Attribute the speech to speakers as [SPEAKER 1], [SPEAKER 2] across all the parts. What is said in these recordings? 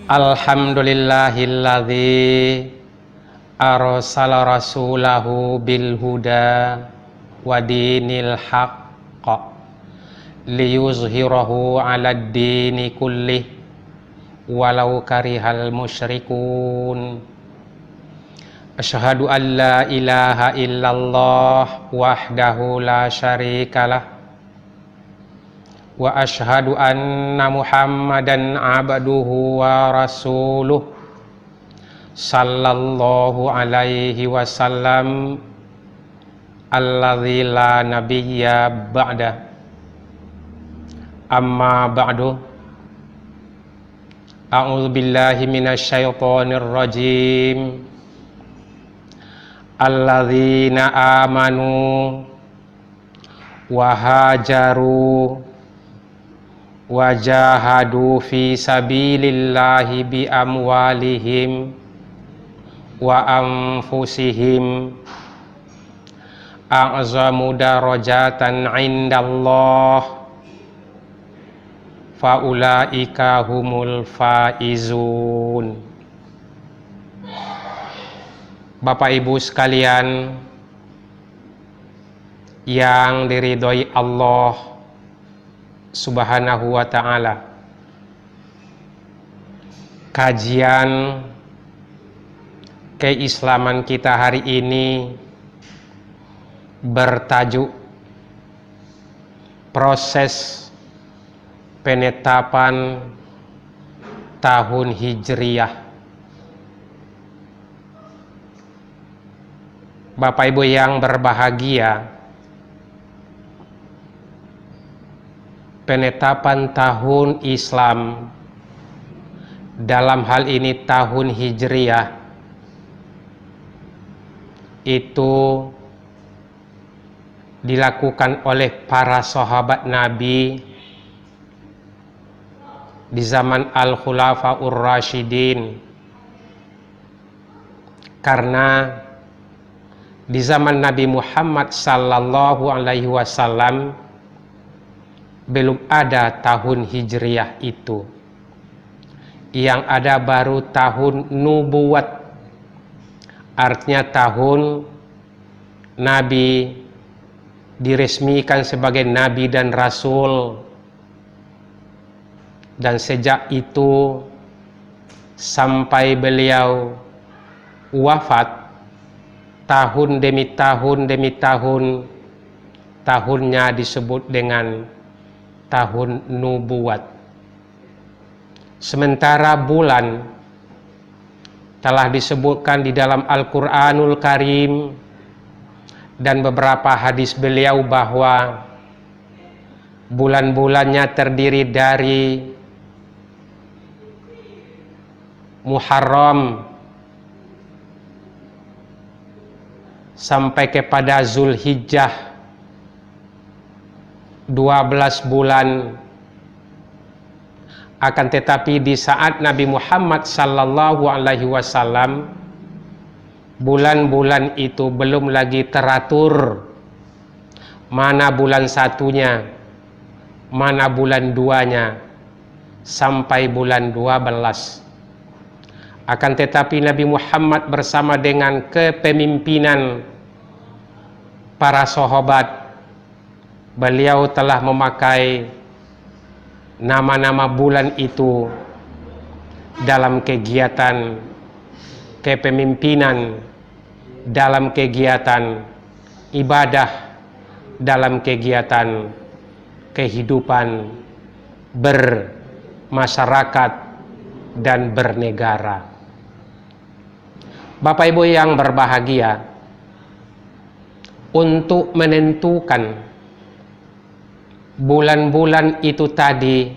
[SPEAKER 1] Alhamdulillahilladzi arsala rasulahu bil huda wa dinil haqq liyuzhirahu 'alad dini kullih walau karihal musyrikun. Asyhadu an la ilaha illallah wahdahu la syarikalah wa asyhadu anna Muhammadan abduhu wa rasuluh sallallahu alaihi wasallam alladzi la nabiyya ba'da. Amma ba'du, a'udzu billahi minasy syaithanir rajim. Alladzina amanu wa hajaru wajahadu fi sabilillahi bi amwalihim wa anfusihim a'zamu darajatan 'indallah faulaika humul faizun. Bapak Ibu sekalian yang diridhoi Allah Subhanahu wa ta'ala, kajian keislaman kita hari ini bertajuk proses penetapan tahun Hijriyah. Bapak Ibu yang berbahagia, penetapan tahun Islam, dalam hal ini tahun Hijriyah, itu dilakukan oleh para sahabat Nabi di zaman Al-Khulafaur Rasyidin, karena di zaman Nabi Muhammad sallallahu alaihi wasallam belum ada tahun Hijriyah itu. Yang ada baru tahun nubuwat, artinya tahun Nabi diresmikan sebagai Nabi dan Rasul. Dan sejak itu sampai beliau wafat, tahun demi tahun demi tahun, tahunnya disebut dengan tahun nubuwat. Sementara bulan telah disebutkan di dalam Al-Quranul Karim dan beberapa hadis beliau bahwa bulan-bulannya terdiri dari Muharram sampai kepada Zulhijjah, 12 bulan. Akan tetapi di saat Nabi Muhammad sallallahu alaihi wasallam, bulan-bulan itu belum lagi teratur, mana bulan satunya, mana bulan duanya, sampai bulan 12. Akan tetapi Nabi Muhammad bersama dengan kepemimpinan para sahabat, beliau telah memakai nama-nama bulan itu dalam kegiatan kepemimpinan, dalam kegiatan ibadah, dalam kegiatan kehidupan bermasyarakat dan bernegara. Bapak Ibu yang berbahagia, untuk menentukan bulan-bulan itu tadi,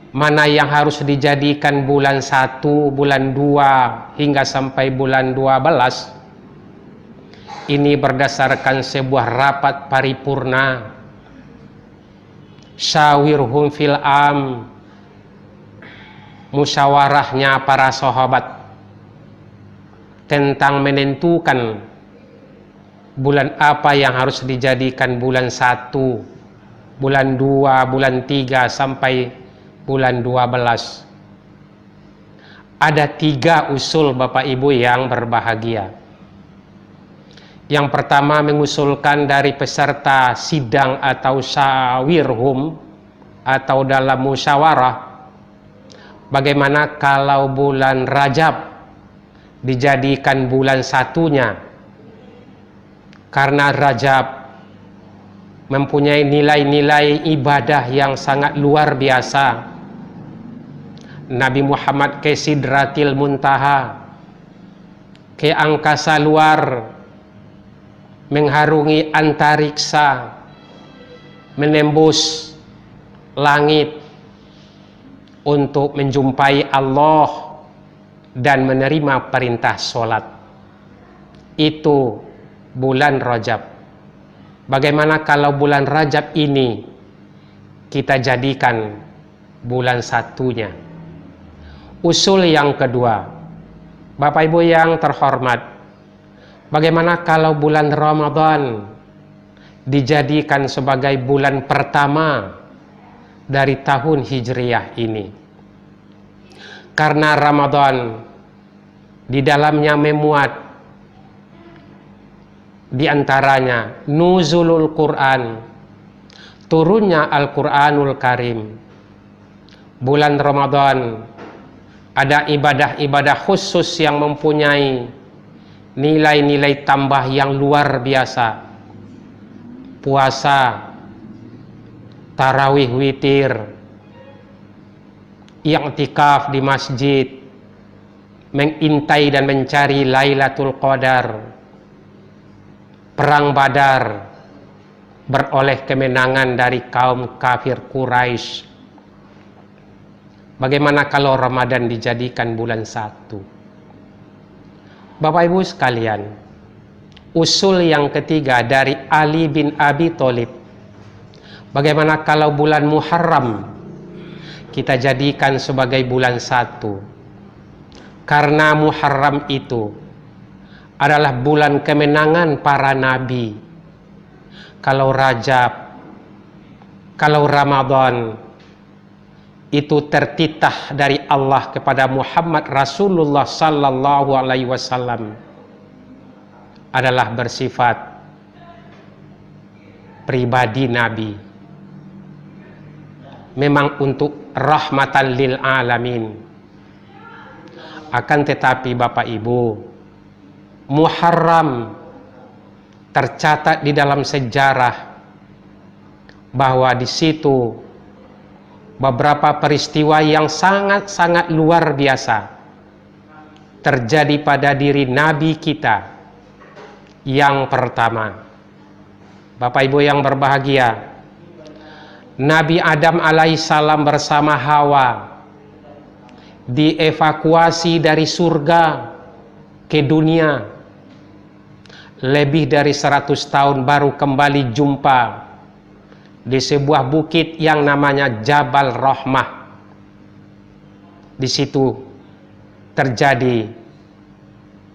[SPEAKER 1] mana yang harus dijadikan bulan 1, bulan 2 hingga sampai bulan 12, ini berdasarkan sebuah rapat paripurna syawirhum fil am, musyawarahnya para sahabat tentang menentukan bulan apa yang harus dijadikan bulan 1, bulan 2, bulan 3 sampai bulan 12. ada 3 usul Bapak Ibu yang berbahagia. Yang pertama mengusulkan dari peserta sidang atau syawirhum atau dalam musyawarah, bagaimana kalau bulan Rajab dijadikan bulan satunya, karena Rajab mempunyai nilai-nilai ibadah yang sangat luar biasa. Nabi Muhammad ke Sidratil Muntaha, ke angkasa luar, mengharungi antariksa, menembus langit untuk menjumpai Allah dan menerima perintah sholat. Itu bulan Rajab. Bagaimana kalau bulan Rajab ini kita jadikan bulan satunya? Usul yang kedua, Bapak Ibu yang terhormat, bagaimana kalau bulan Ramadan dijadikan sebagai bulan pertama dari tahun Hijriyah ini? Karena Ramadan di dalamnya memuat di antaranya nuzulul Quran, turunnya Al-Quranul Karim. Bulan Ramadan ada ibadah-ibadah khusus yang mempunyai nilai-nilai tambah yang luar biasa. Puasa, tarawih witir, i'tikaf di masjid, mengintai dan mencari Lailatul Qadar, perang Badar, beroleh kemenangan dari kaum kafir Quraisy. Bagaimana kalau Ramadan dijadikan bulan 1? Bapak Ibu sekalian, usul yang ketiga dari Ali bin Abi Thalib, bagaimana kalau bulan Muharram kita jadikan sebagai bulan 1? Karena Muharram itu adalah bulan kemenangan para nabi. Kalau Rajab, kalau Ramadan itu tertitah dari Allah kepada Muhammad Rasulullah sallallahu alaihi wasallam, adalah bersifat pribadi nabi, memang untuk rahmatan lil alamin. Akan tetapi Bapak Ibu, Muharram tercatat di dalam sejarah bahwa di situ beberapa peristiwa yang sangat-sangat luar biasa terjadi pada diri Nabi kita. Yang pertama, Bapak Ibu yang berbahagia, Nabi Adam alaihissalam bersama Hawa dievakuasi dari surga ke dunia. Lebih dari 100 tahun baru kembali jumpa di sebuah bukit yang namanya Jabal Rahmah. Di situ terjadi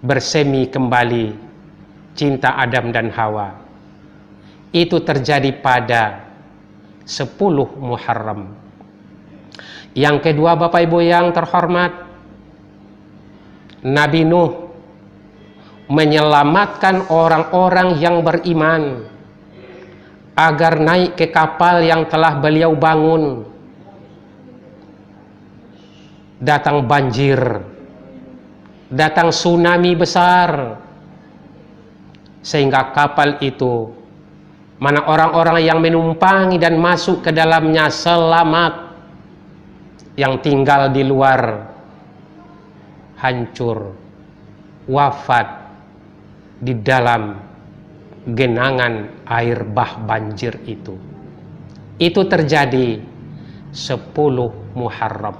[SPEAKER 1] bersemi kembali cinta Adam dan Hawa. Itu terjadi pada 10 Muharram. Yang kedua Bapak Ibu yang terhormat, Nabi Nuh menyelamatkan orang-orang yang beriman agar naik ke kapal yang telah beliau bangun. Datang banjir, datang tsunami besar, sehingga kapal itu, mana orang-orang yang menumpangi dan masuk ke dalamnya selamat, yang tinggal di luar hancur, wafat di dalam genangan air bah banjir itu. Itu terjadi 10 Muharram.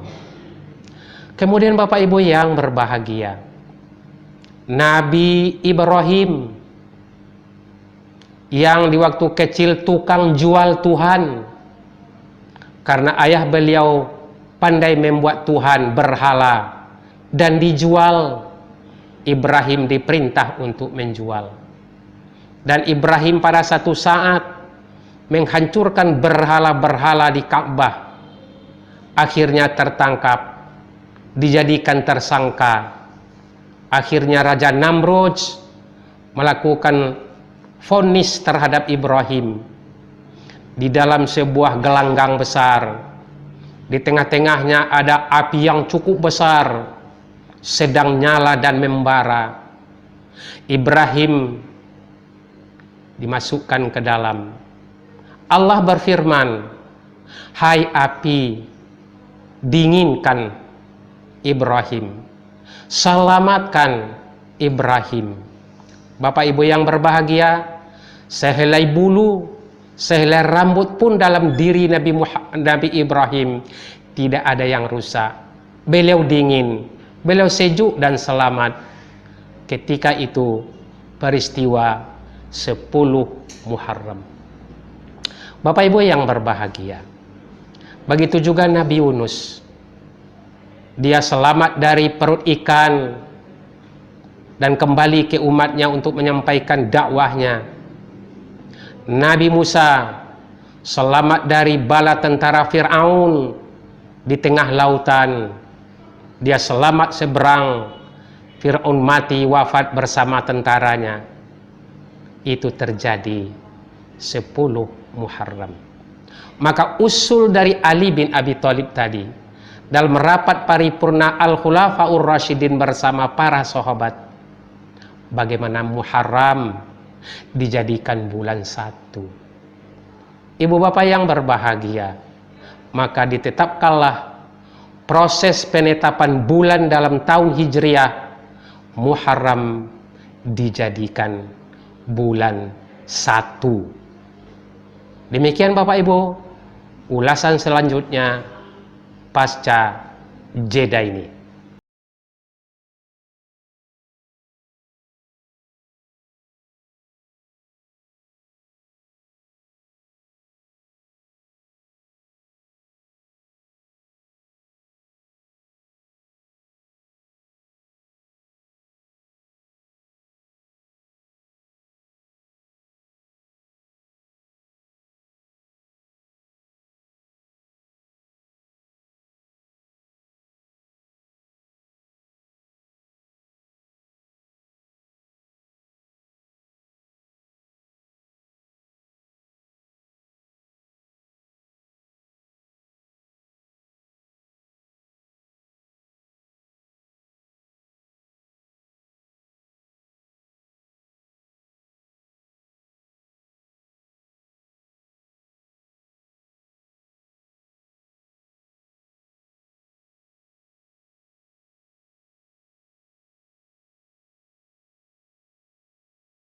[SPEAKER 1] Kemudian Bapak Ibu yang berbahagia, Nabi Ibrahim yang di waktu kecil tukang jual Tuhan, karena ayah beliau pandai membuat Tuhan berhala dan dijual. Ibrahim diperintah untuk menjual, dan Ibrahim pada satu saat menghancurkan berhala-berhala di Ka'bah. Akhirnya tertangkap dijadikan tersangka. Akhirnya Raja Namrud melakukan vonis terhadap Ibrahim di dalam sebuah gelanggang besar. Di tengah-tengahnya ada api yang cukup besar sedang nyala dan membara. Ibrahim dimasukkan ke dalam. Allah berfirman, "Hai api, dinginkan Ibrahim, selamatkan Ibrahim." Bapak Ibu yang berbahagia, sehelai bulu, sehelai rambut pun dalam diri Nabi Ibrahim tidak ada yang rusak. Beliau dingin, beliau sejuk dan selamat. Ketika itu peristiwa 10 Muharram. Bapak Ibu yang berbahagia, begitu juga Nabi Yunus. Dia selamat dari perut ikan dan kembali ke umatnya untuk menyampaikan dakwahnya. Nabi Musa selamat dari bala tentara Fir'aun di tengah lautan. Dia selamat seberang, Fir'aun mati wafat bersama tentaranya. Itu terjadi 10 Muharram. Maka usul dari Ali bin Abi Thalib tadi dalam rapat paripurna Al-Khulafaur Rasyidin bersama para sahabat, bagaimana Muharram dijadikan bulan 1. Ibu bapak yang berbahagia, maka ditetapkanlah proses penetapan bulan dalam tahun Hijriah. Muharram dijadikan bulan 1. Demikian Bapak Ibu, ulasan selanjutnya pasca jeda ini.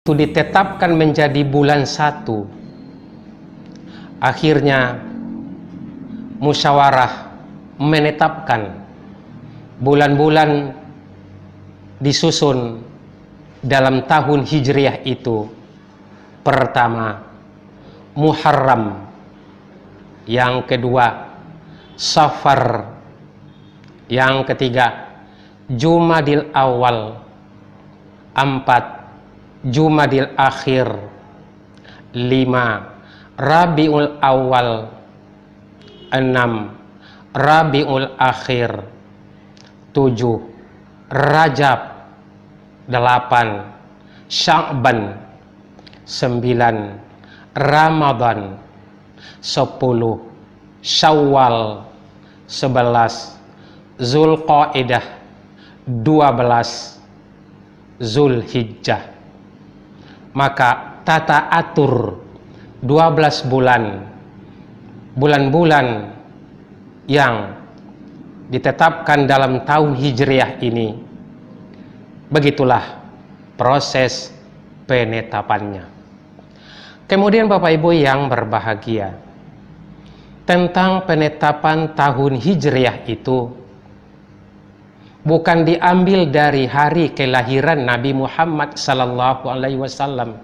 [SPEAKER 1] Itu ditetapkan menjadi bulan 1. Akhirnya musyawarah menetapkan bulan-bulan disusun dalam tahun Hijriah itu. Pertama, Muharram. Yang kedua, Safar. Yang ketiga, Jumadil Awal. 4, Jumadil Akhir. 5, Rabiul Awal. 6, Rabiul Akhir. 7, Rajab. 8, Sya'ban. 9, Ramadan. 10, Syawal. 11, Zulqaidah. 12, Zulhijjah. Maka tata atur 12 bulan-bulan yang ditetapkan dalam tahun Hijriah ini, begitulah proses penetapannya. Kemudian Bapak Ibu yang berbahagia, tentang penetapan tahun Hijriah itu bukan diambil dari hari kelahiran Nabi Muhammad sallallahu alaihi wasallam.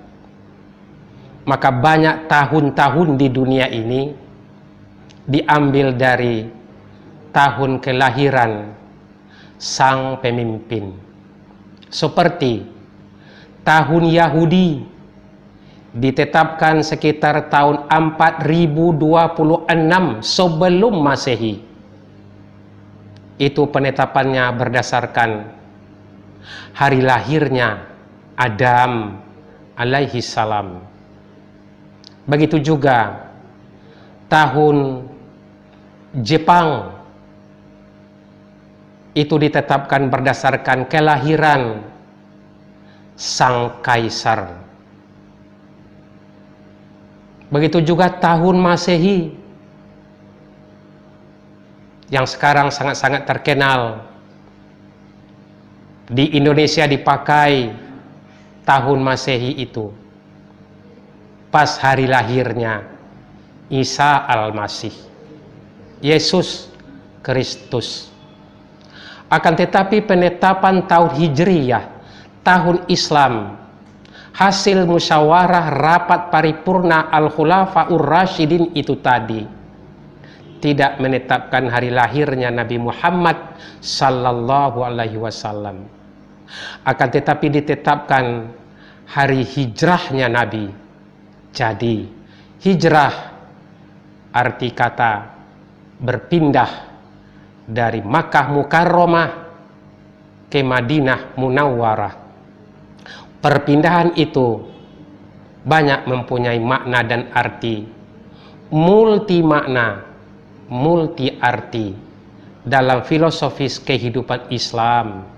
[SPEAKER 1] Maka banyak tahun-tahun di dunia ini diambil dari tahun kelahiran sang pemimpin. Seperti tahun Yahudi ditetapkan sekitar tahun 4026 sebelum Masehi. itu penetapannya berdasarkan hari lahirnya Adam alaihi salam. Begitu juga tahun Jepang itu ditetapkan berdasarkan kelahiran sang kaisar. Begitu juga tahun Masehi yang sekarang sangat-sangat terkenal. Di Indonesia dipakai tahun Masehi itu pas hari lahirnya Isa Al-Masih, Yesus Kristus. Akan tetapi penetapan tahun Hijriyah, tahun Islam, hasil musyawarah rapat paripurna Al-Khulafaur Rasyidin itu tadi tidak menetapkan hari lahirnya Nabi Muhammad sallallahu alaihi wasallam. Akan tetapi ditetapkan hari hijrahnya Nabi. Jadi hijrah arti kata berpindah dari Makkah Mukarramah ke Madinah Munawwarah. Perpindahan itu banyak mempunyai makna dan arti, multi makna, multi arti dalam filosofis kehidupan Islam.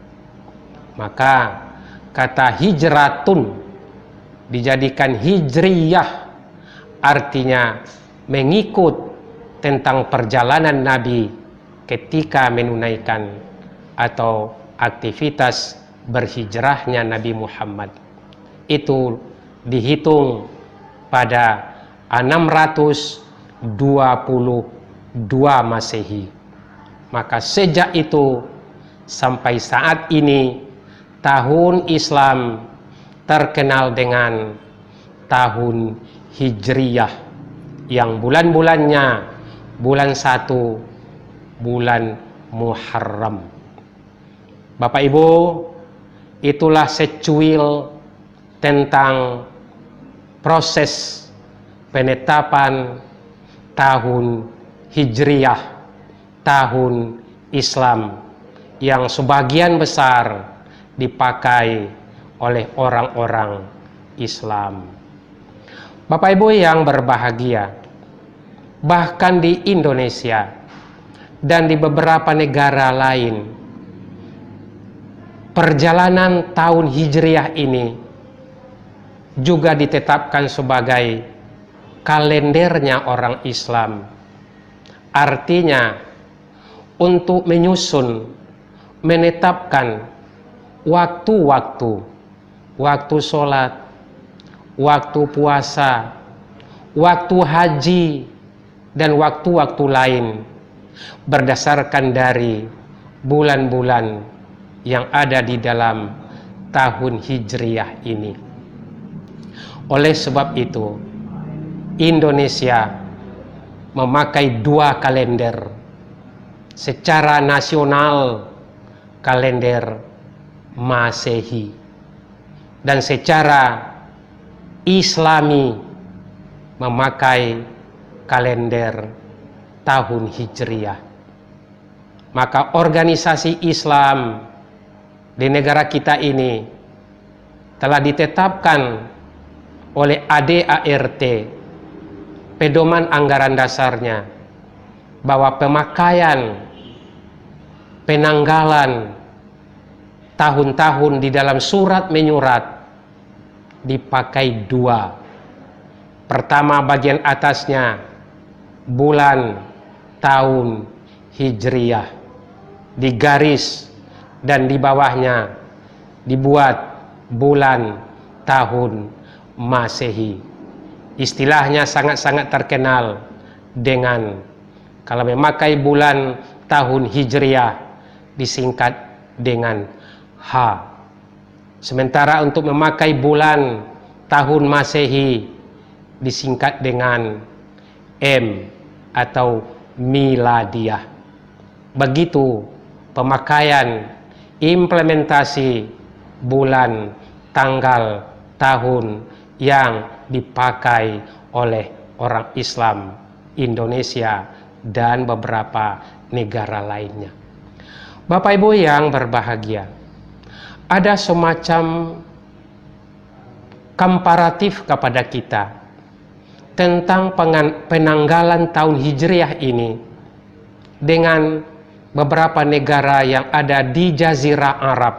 [SPEAKER 1] Maka kata hijratun dijadikan hijriyah, artinya mengikut tentang perjalanan Nabi ketika menunaikan atau aktivitas berhijrahnya Nabi Muhammad. Itu dihitung pada 622 Masehi. Maka sejak itu sampai saat ini tahun Islam terkenal dengan tahun Hijriyah yang bulan-bulannya bulan 1 bulan Muharram. Bapak Ibu, itulah secuil tentang proses penetapan tahun Hijriyah, tahun Islam yang sebagian besar dipakai oleh orang-orang Islam. Bapak Ibu yang berbahagia, bahkan di Indonesia dan di beberapa negara lain, perjalanan tahun Hijriyah ini juga ditetapkan sebagai kalendernya orang Islam. Artinya untuk menyusun, menetapkan waktu-waktu, waktu sholat, waktu puasa, waktu haji, dan waktu-waktu lain berdasarkan dari bulan-bulan yang ada di dalam tahun Hijriyah ini. Oleh sebab itu, Indonesia memakai dua kalender. Secara nasional, kalender Masehi, dan secara Islami memakai kalender tahun Hijriyah. Maka organisasi Islam di negara kita ini telah ditetapkan oleh ADART, pedoman anggaran dasarnya, bahwa pemakaian penanggalan tahun-tahun di dalam surat menyurat dipakai dua. Pertama, bagian atasnya bulan tahun Hijriyah digaris, dan di bawahnya dibuat bulan tahun Masehi. Istilahnya sangat-sangat terkenal dengan, kalau memakai bulan tahun Hijriyah disingkat dengan H. Sementara untuk memakai bulan tahun Masehi disingkat dengan M atau Miladiyah. Begitu pemakaian implementasi bulan, tanggal, tahun yang dipakai oleh orang Islam Indonesia dan beberapa negara lainnya. Bapak Ibu yang berbahagia, ada semacam komparatif kepada kita tentang penanggalan tahun Hijriah ini dengan beberapa negara yang ada di Jazirah Arab.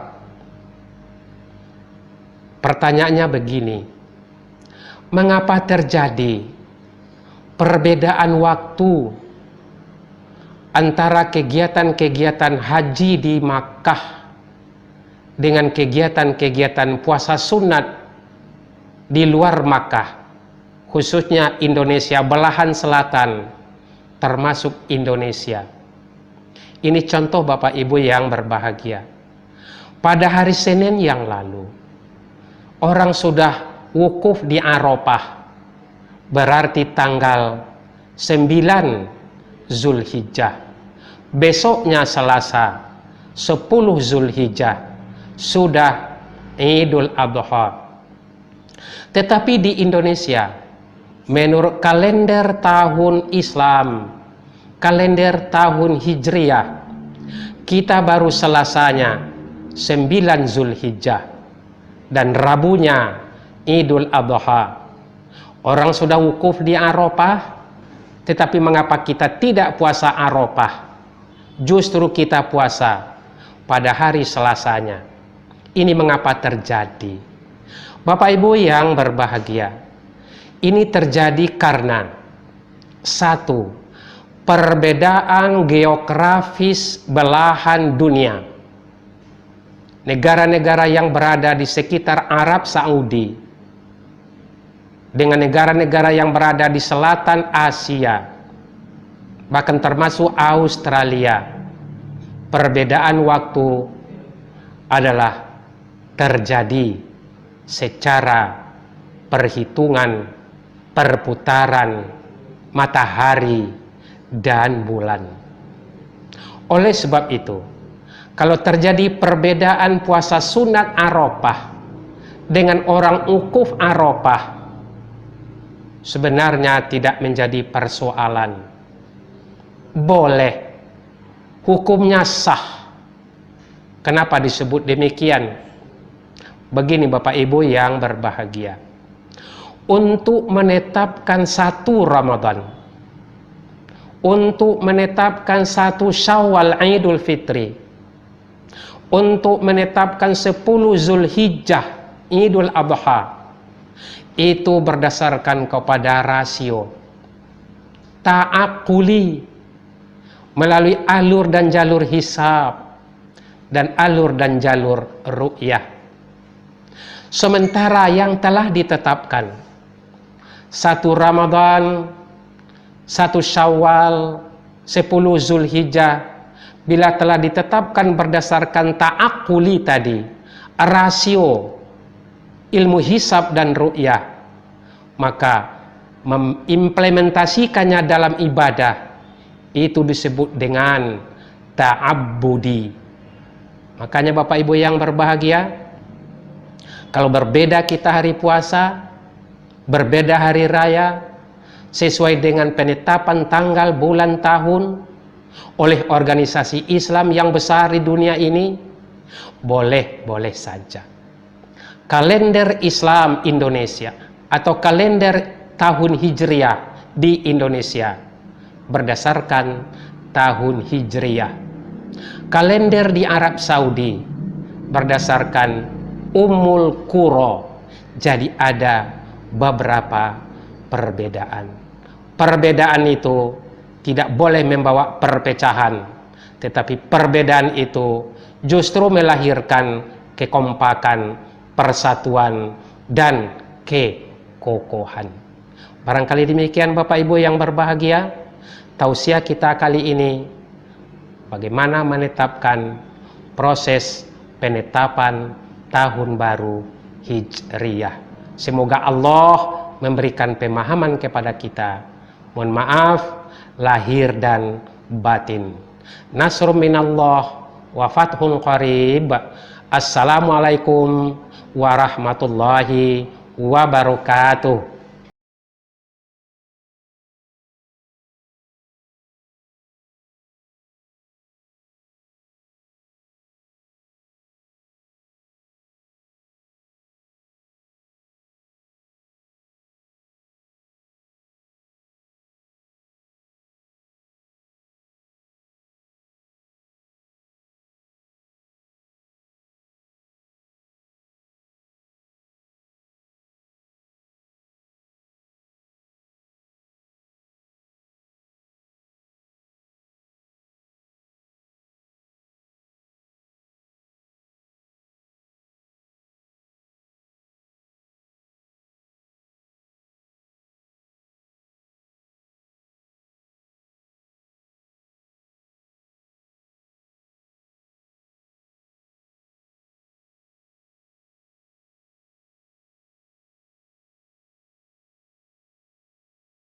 [SPEAKER 1] Pertanyaannya begini, mengapa terjadi perbedaan waktu antara kegiatan-kegiatan haji di Makkah dengan kegiatan-kegiatan puasa sunat di luar Makkah, khususnya Indonesia belahan selatan, termasuk Indonesia. Ini contoh Bapak Ibu yang berbahagia. Pada hari Senin yang lalu, orang sudah wukuf di Arafah, berarti tanggal 9 Zulhijjah. Besoknya Selasa 10 Zulhijjah sudah Idul Adha. Tetapi di Indonesia, menurut kalender tahun Islam, kalender tahun Hijriah, kita baru Selasanya 9 Zulhijjah dan Rabunya Idul Adha. Orang sudah wukuf di Arafah, tetapi mengapa kita tidak puasa Arafah? Justru kita puasa pada hari Selasanya. Ini mengapa terjadi? Bapak Ibu yang berbahagia, ini terjadi karena satu, perbedaan geografis belahan dunia. Negara-negara yang berada di sekitar Arab Saudi dengan negara-negara yang berada di selatan Asia, bahkan termasuk Australia, perbedaan waktu adalah terjadi secara perhitungan perputaran matahari dan bulan. Oleh sebab itu, kalau terjadi perbedaan puasa sunat Arafah dengan orang wukuf Arafah, sebenarnya tidak menjadi persoalan. Boleh, hukumnya sah. Kenapa disebut demikian? Begini Bapak Ibu yang berbahagia, untuk menetapkan satu Ramadan, untuk menetapkan satu Syawal Idul Fitri, untuk menetapkan 10 Zulhijjah Idul Adha, itu berdasarkan kepada rasio ta'akuli melalui alur dan jalur hisab dan alur dan jalur ru'yah. Sementara yang telah ditetapkan satu Ramadan, satu Syawal, 10 Zulhijjah, bila telah ditetapkan berdasarkan ta'akuli tadi, rasio ilmu hisab dan ru'yah, maka mengimplementasikannya dalam ibadah itu disebut dengan ta'abbudi. Makanya Bapak Ibu yang berbahagia, kalau berbeda kita hari puasa, berbeda hari raya, sesuai dengan penetapan tanggal, bulan, tahun oleh organisasi Islam yang besar di dunia ini, boleh saja. Kalender Islam Indonesia atau kalender tahun Hijriah di Indonesia berdasarkan tahun Hijriah. Kalender di Arab Saudi berdasarkan Ummul Qura. Jadi ada beberapa perbedaan. Perbedaan itu tidak boleh membawa perpecahan, tetapi perbedaan itu justru melahirkan kekompakan, persatuan, dan kekokohan. Barangkali demikian Bapak Ibu yang berbahagia, tausiah kita kali ini bagaimana menetapkan proses penetapan tahun baru Hijriyah. Semoga Allah memberikan pemahaman kepada kita. Mohon maaf lahir dan batin. Nasrun minallah wa fathun qarib. Assalamualaikum warahmatullahi wabarakatuh.